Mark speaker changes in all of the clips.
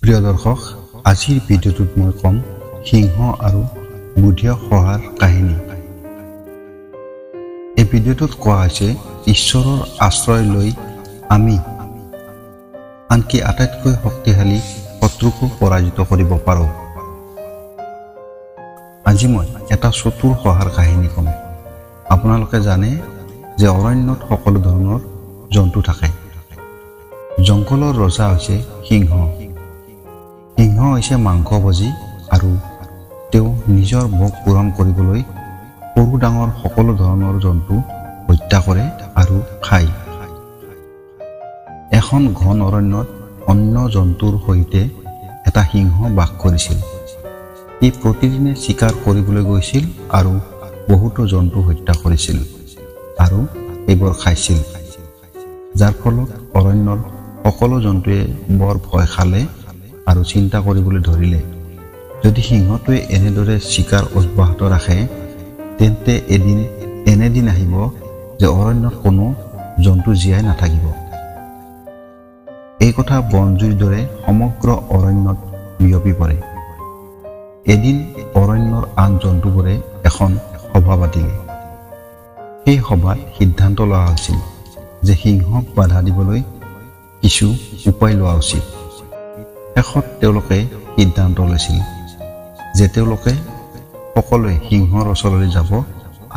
Speaker 1: প্ৰিয় দৰ্শক, আজিৰ ভিডিঅ'টোত মই কম সিংহ আৰু বুধিয়া শহাৰ কাহিনী। এই ভিডিঅ'টোত কোৱা হৈছে ঈশ্বৰৰ আশ্ৰয় লৈ আমি আনকি আটাইতকৈ শক্তিশালী শত্ৰুকো পৰাজিত কৰিব পাৰোঁ। আজি মই এটা চতুৰ শহাৰ কাহিনী ক'ম। আপোনালোকে জানে যে অৰণ্যত সকলো ধৰণৰ জন্তু থাকে। জংঘলৰ ৰজা হৈছে সিংহ। সিংহ হৈছে মাংসভোজী আৰু তেওঁ নিজৰ ভোগ পূৰণ কৰিবলৈ সৰু ডাঙৰ সকলো ধৰণৰ জন্তু হত্যা কৰে আৰু খায়। এখন ঘন অৰণ্যত অন্য জন্তুৰ সৈতে এটা সিংহ বাস কৰিছিল। ই প্ৰতিদিনে চিকাৰ কৰিবলৈ গৈছিল আৰু বহুতো জন্তু হত্যা কৰিছিল আৰু এইবোৰ খাইছিল, যাৰ ফলত অৰণ্যৰ সকলো জন্তুৱে বৰ ভয় খালে আৰু চিন্তা কৰিবলৈ ধৰিলে, যদি সিংহটোৱে এনেদৰে চিকাৰ অব্যাহত ৰাখে তেন্তে এদিন আহিব যে অৰণ্যত কোনো জন্তু জীয়াই নাথাকিব। এই কথা বনজুইৰ দৰে সমগ্ৰ অৰণ্যত বিয়পি পৰে। এদিন অৰণ্যৰ আন জন্তুবোৰে এখন সভা পাতিলে। সেই সভাত সিদ্ধান্ত লোৱা হৈছিল যে সিংহক বাধা দিবলৈ কিছু উপায় লোৱা উচিত। শেষত তেওঁলোকে সিদ্ধান্ত লৈছিল যে তেওঁলোকে সকলোৱে সিংহৰ ওচৰলৈ যাব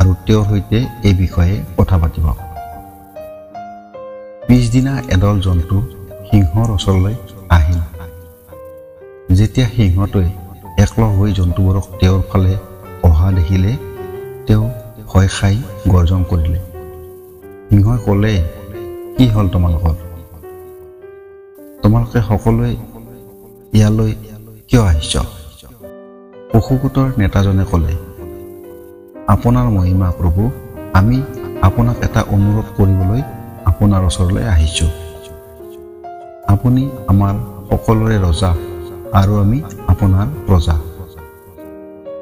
Speaker 1: আৰু তেওঁৰ সৈতে এই বিষয়ে কথা পাতিব। পিছদিনা এদল জন্তু সিংহৰ ওচৰলৈ আহিল। যেতিয়া সিংহটোৱে একলগ হৈ জন্তুবোৰক তেওঁৰ ফালে অহা দেখিলে তেওঁ ভয় খাই গৰ্জন কৰিলে। সিংহই ক'লে, কি হ'ল তোমালোকৰ? তোমালোকে সকলোৱে ইয়ালৈ কিয় আহিছ? পশুকুটৰ নেতাজনে ক'লে, আপোনাৰ মহিমা প্ৰভু, আমি আপোনাক এটা অনুৰোধ কৰিবলৈ আপোনাৰ ওচৰলৈ আহিছোঁ। আপুনি আমাৰ সকলোৰে ৰজা আৰু আমি আপোনাৰ প্ৰজা।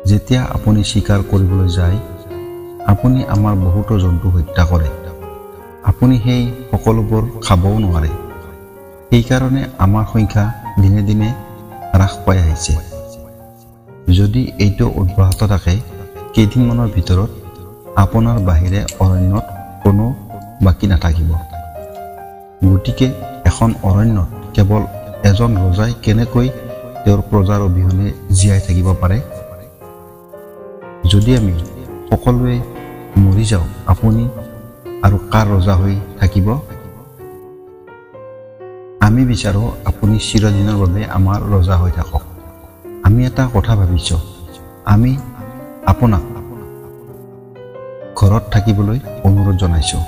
Speaker 1: যেতিয়া আপুনি চিকাৰ কৰিবলৈ যায় আপুনি আমাৰ বহুতো জন্তু হত্যা কৰে। আপুনি সেই সকলোবোৰ খাবও নোৱাৰে। সেইকাৰণে আমাৰ সংখ্যা দিনে দিনে হ্ৰাস পাই আহিছে। যদি এইটো অব্যাহত থাকে কেইদিনমানৰ ভিতৰত আপোনাৰ বাহিৰে অৰণ্যত কোনো বাকী নাথাকিব। গতিকে এখন অৰণ্যত কেৱল এজন ৰজাই কেনেকৈ তেওঁৰ প্ৰজাৰ অবিহনে জীয়াই থাকিব পাৰে? যদি আমি সকলোৱে মৰি যাওঁ আপুনি আৰু কাৰ ৰজা হৈ থাকিব? আমি বিচাৰোঁ আপুনি চিৰদিনৰ বাবে আমাৰ ৰজা হৈ থাকক। আমি এটা কথা ভাবিছোঁ, আমি আপোনাক ঘৰত থাকিবলৈ অনুৰোধ জনাইছোঁ।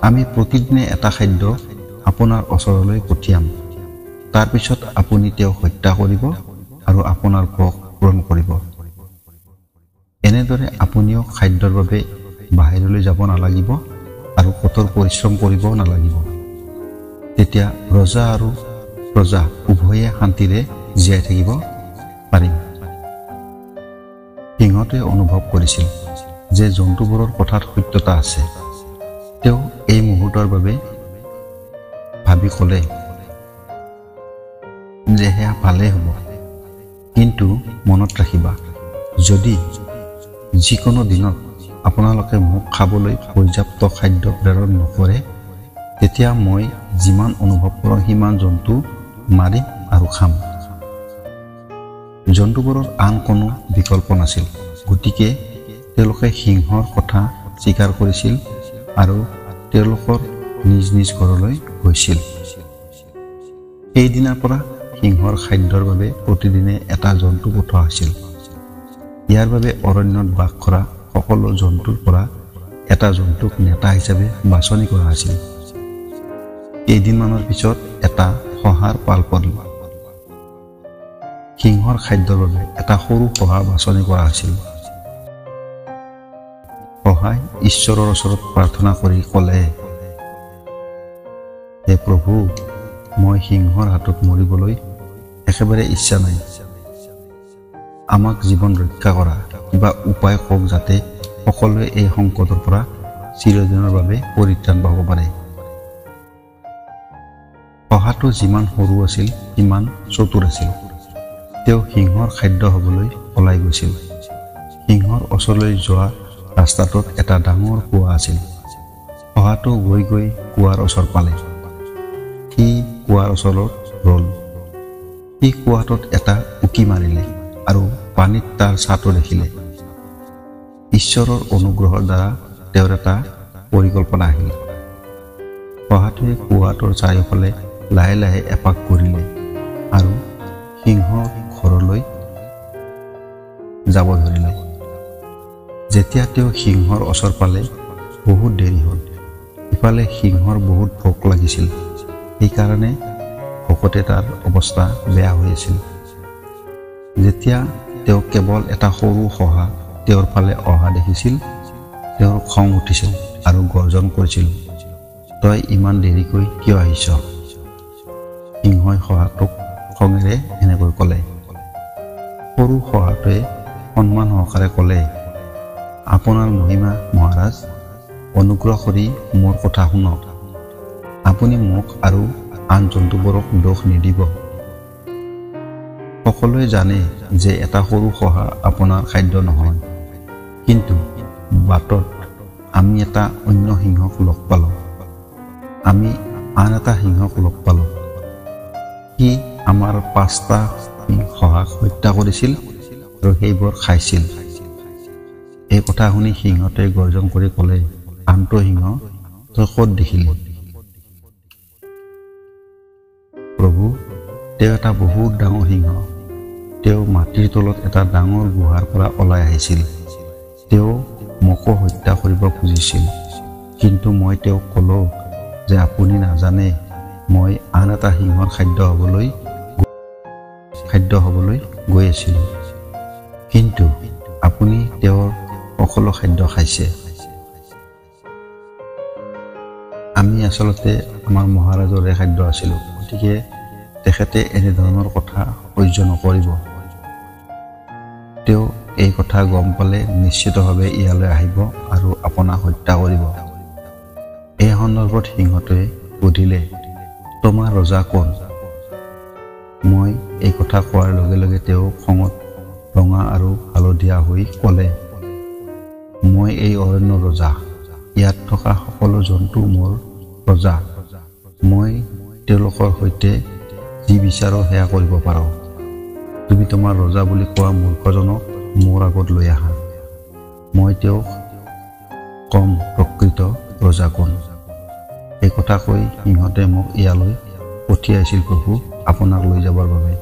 Speaker 1: আমি প্ৰতিদিনে এটা খাদ্য আপোনাৰ ওচৰলৈ পঠিয়াম। তাৰপিছত আপুনি তেওঁক হত্যা কৰিব আৰু আপোনাৰ ভোগ পূৰণ কৰিব। এনেদৰে আপুনিও খাদ্যৰ বাবে বাহিৰলৈ যাব নালাগিব আৰু কঠোৰ পৰিশ্ৰম কৰিব নালাগিব। তেতিয়া ৰজা আৰু প্ৰজা উভয়ে শান্তিৰে জীয়াই থাকিব পাৰিম। সিংহটোৱে অনুভৱ কৰিছিল যে জন্তুবোৰৰ কথাত সত্যতা আছে। তেওঁ এই মুহূৰ্তৰ বাবে ভাবি ক'লে যে সেয়া ভালেই হ'ব, কিন্তু মনত ৰাখিবা, যদি যিকোনো দিনত আপোনালোকে মোক খাবলৈ পৰ্যাপ্ত খাদ্য প্ৰেৰণ নকৰে তেতিয়া মই যিমান অনুভৱ কৰোঁ সিমান জন্তু মাৰিম আৰু খাম। জন্তুবোৰৰ আন কোনো বিকল্প নাছিল। গতিকে তেওঁলোকে সিংহৰ কথা স্বীকাৰ কৰিছিল আৰু তেওঁলোকৰ নিজ নিজ ঘৰলৈ গৈছিল। সেইদিনাৰ পৰা সিংহৰ খাদ্যৰ বাবে প্ৰতিদিনে এটা জন্তু পঠোৱা হৈছিল। ইয়াৰ বাবে অৰণ্যত বাস কৰা সকলো জন্তুৰ পৰা এটা জন্তুক নেতা হিচাপে বাছনি কৰা হৈছিল। কেইদিনমানৰ পিছত এটা শহাৰ পাল পৰিল। সিংহৰ খাদ্যৰ বাবে এটা সৰু শহা বাছনি কৰা হৈছিল। শহাই ঈশ্বৰৰ ওচৰত প্ৰাৰ্থনা কৰি ক'লে, হে প্ৰভু, মই সিংহৰ হাতত মৰিবলৈ একেবাৰে ইচ্ছা নাই। আমাক জীৱন ৰক্ষা কৰা কিবা উপায় কওক যাতে সকলোৱে এই সংকটৰ পৰা চিৰদিনৰ বাবে পৰিত্ৰাণ পাব পাৰে। শহাটো যিমান সৰু আছিল সিমান চতুৰ আছিল। তেওঁ সিংহৰ খাদ্য হ'বলৈ পলাই গৈছিল। সিংহৰ ওচৰলৈ যোৱা ৰাস্তাটোত এটা ডাঙৰ কুঁৱা আছিল। শহাটো গৈ গৈ কুঁৱাৰ ওচৰ পালে। সি কুঁৱাৰ ওচৰত ৰ'ল। সি কুঁৱাটোত এটা উকি মাৰিলে আৰু পানীত তাৰ ছাটো দেখিলে। ঈশ্বৰৰ অনুগ্ৰহৰ দ্বাৰা তেওঁৰ এটা পৰিকল্পনা আহিল। শহাটোৱে কুঁৱাটোৰ চাৰিওফালে লাহে লাহে এপাক ঘূৰিলে আৰু সিংহৰ ঘৰলৈ যাব ধৰিলে। যেতিয়া তেওঁ সিংহৰ ওচৰ পালে বহুত দেৰি হ'ল। ইফালে সিংহৰ বহুত ভোক লাগিছিল। সেইকাৰণে ভোকতে তাৰ অৱস্থা বেয়া হৈ আছিল। যেতিয়া তেওঁ কেৱল এটা সৰু শহা তেওঁৰ ফালে অহা দেখিছিল, তেওঁৰ খং উঠিছিল আৰু গৰ্জন কৰিছিল, তই ইমান দেৰিকৈ কিয় আহিছ? সিংহই শহাটোক খঙেৰে এনেকৈ ক'লে। সৰু শহাটোৱে সন্মান সহকাৰে ক'লে, আপোনাৰ মহিমা মহাৰাজ, অনুগ্ৰহ কৰি মোৰ কথা শুনক। আপুনি মোক আৰু আন জন্তুবোৰক দোষ নিদিব। সকলোৱে জানে যে এটা সৰু শহা আপোনাৰ খাদ্য নহয়। কিন্তু বাটত আমি এটা অন্য সিংহক লগ পালোঁ। আমি আন এটা সিংহক লগ পালোঁ। সি আমাৰ 5টা শহাক হত্যা কৰিছিল আৰু সেইবোৰ খাইছিল। এই কথা শুনি সিংহটোৱে গৰ্জন কৰি ক'লে, আনটো সিংহ তই ক'ত দেখিলি? প্ৰভু, তেওঁ এটা বহুত ডাঙৰ সিংহ। তেওঁ মাটিৰ তলত এটা ডাঙৰ গুহাৰ পৰা ওলাই আহিছিল। তেওঁ মোকো হত্যা কৰিব খুজিছিল। কিন্তু মই তেওঁক ক'লোঁ যে আপুনি নাজানে মই আন এটা সিংহৰ খাদ্য হ'বলৈ গৈ আছিলোঁ। কিন্তু আপুনি তেওঁৰ সকলো খাদ্য খাইছে। আমি আচলতে আমাৰ মহাৰাজৰে খাদ্য আছিলোঁ। গতিকে তেখেতে এনেধৰণৰ কথা সহ্য নকৰিব। তেওঁ এই কথা গম পালে নিশ্চিতভাৱে ইয়ালৈ আহিব আৰু আপোনাক হত্যা কৰিব। এই সন্দৰ্ভত সিংহটোৱে সুধিলে, তোমাৰ ৰজা কোন? মই এই কথা কোৱাৰ লগে লগে তেওঁ খঙত ৰঙা আৰু হালধীয়া হৈ ক'লে, মই এই অৰণ্যৰ ৰজা। ইয়াত থকা সকলো জন্তু মোৰ ৰজা। মই তেওঁলোকৰ সৈতে যি বিচাৰোঁ সেয়া কৰিব পাৰোঁ। তুমি তোমাৰ ৰজা বুলি কোৱা মূৰ্খজনক মোৰ আগত লৈ আহা। মই তেওঁক কম প্ৰকৃত ৰজা কোন। এই কথা কৈ সিংহতে মোক ইয়ালৈ পঠিয়াইছিল প্ৰভু, আপোনাক লৈ যাবৰ বাবে।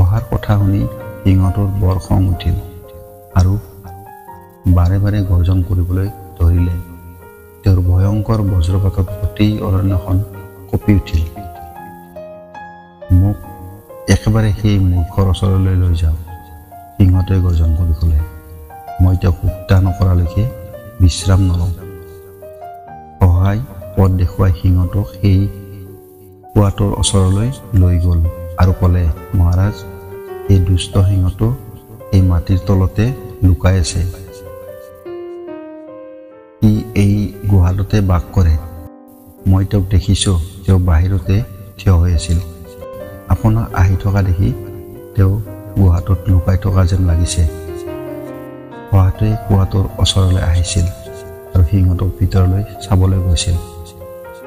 Speaker 1: অহাৰ কথা শুনি সিংহটোৰ বৰ খং উঠিল আৰু বাৰে বাৰে গৰ্জন কৰিবলৈ ধৰিলে। তেওঁৰ ভয়ংকৰ বজ্ৰপাতত গোটেই অৰণ্যখন কঁপি উঠিল। মোক একেবাৰে সেই মূৰ্খৰ ওচৰলৈ লৈ যাওঁ, সিংহটোৱে গৰ্জন কৰি ক'লে। মই তেওঁক হত্যা নকৰালৈকে বিশ্ৰাম নলওঁ। সহায় পথ দেখুৱাই সিংহটোক সেই কুঁৱাটোৰ ওচৰলৈ লৈ গ'ল আৰু ক'লে, মহাৰাজ, এই দুষ্ট সিংহটো এই মাটিৰ তলতে লুকাই আছে। ই এই গুহাটোতে বাস কৰে। মই তেওঁক দেখিছোঁ, তেওঁ বাহিৰতে থিয় হৈ আছিল। আপোনাক আহি থকা দেখি তেওঁ গুহাটোত লুকাই থকা যেন লাগিছে। শহাটোৱে কুঁৱাটোৰ ওচৰলৈ আহিছিল আৰু সিংহটোক ভিতৰলৈ চাবলৈ গৈছিল।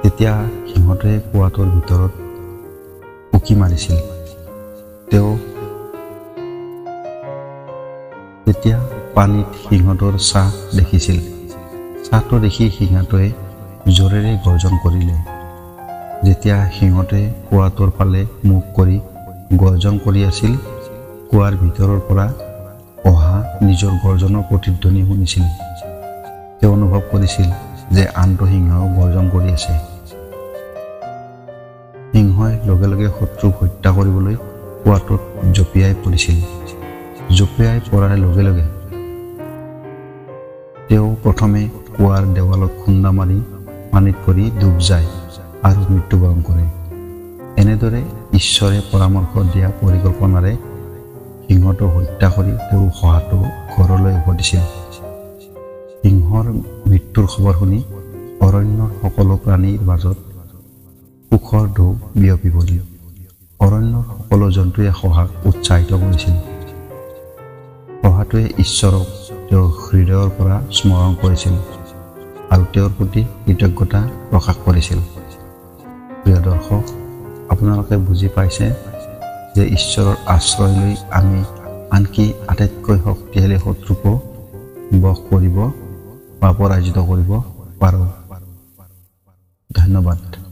Speaker 1: তেতিয়া সিংহটোৱে কুঁৱাটোৰ ভিতৰত উকি মাৰিছিল। তেওঁ তেতিয়া পানীত সিংহটোৰ ছাঁ দেখিছিল। ছাঁটো দেখি সিংহটোৱে জোৰেৰে গৰ্জন কৰিলে। যেতিয়া সিংহটোৱে কুঁৱাটোৰ ফালে মুখ কৰি গৰ্জন কৰি আছিল, কুঁৱাৰ ভিতৰৰ পৰা অহা নিজৰ গৰ্জনৰ প্ৰতিধ্বনি শুনিছিল। তেওঁ অনুভৱ কৰিছিল যে আনটো সিংহও গৰ্জন কৰি আছে। সিংহই লগে লগে শত্ৰুক হত্যা কৰিবলৈ কুঁৱাটোত জঁপিয়াই পৰিছিল। জঁপিয়াই পৰাৰ লগে লগে তেওঁ প্ৰথমে কুঁৱাৰ দেৱালত খুন্দা মাৰি পানীত পৰি ডুব যায় আৰু মৃত্যুবৰণ কৰে। এনেদৰে ঈশ্বৰে পৰামৰ্শ দিয়া পৰিকল্পনাৰে সিংহটোক হত্যা কৰি তেওঁ শহাটো ঘৰলৈ উভতিছিল। সিংহৰ মৃত্যুৰ খবৰ শুনি অৰণ্যৰ সকলো প্ৰাণীৰ মাজত সুখৰ ঢৌ বিয়পিবলৈ অৰণ্যৰ সকলো জন্তুৱে শহাক উৎসাহিত কৰিছিল। শহাটোৱে ঈশ্বৰক তেওঁৰ হৃদয়ৰ পৰা স্মৰণ কৰিছিল আৰু তেওঁৰ প্ৰতি কৃতজ্ঞতা প্ৰকাশ কৰিছিল। প্ৰিয় দৰ্শক, আপোনালোকে বুজি পাইছে যে ঈশ্বৰৰ আশ্ৰয় লৈ আমি আনকি আটাইতকৈ শক্তিশালী শত্ৰুকো বশ কৰিব বা পৰাজিত কৰিব পাৰোঁ। ধন্যবাদ।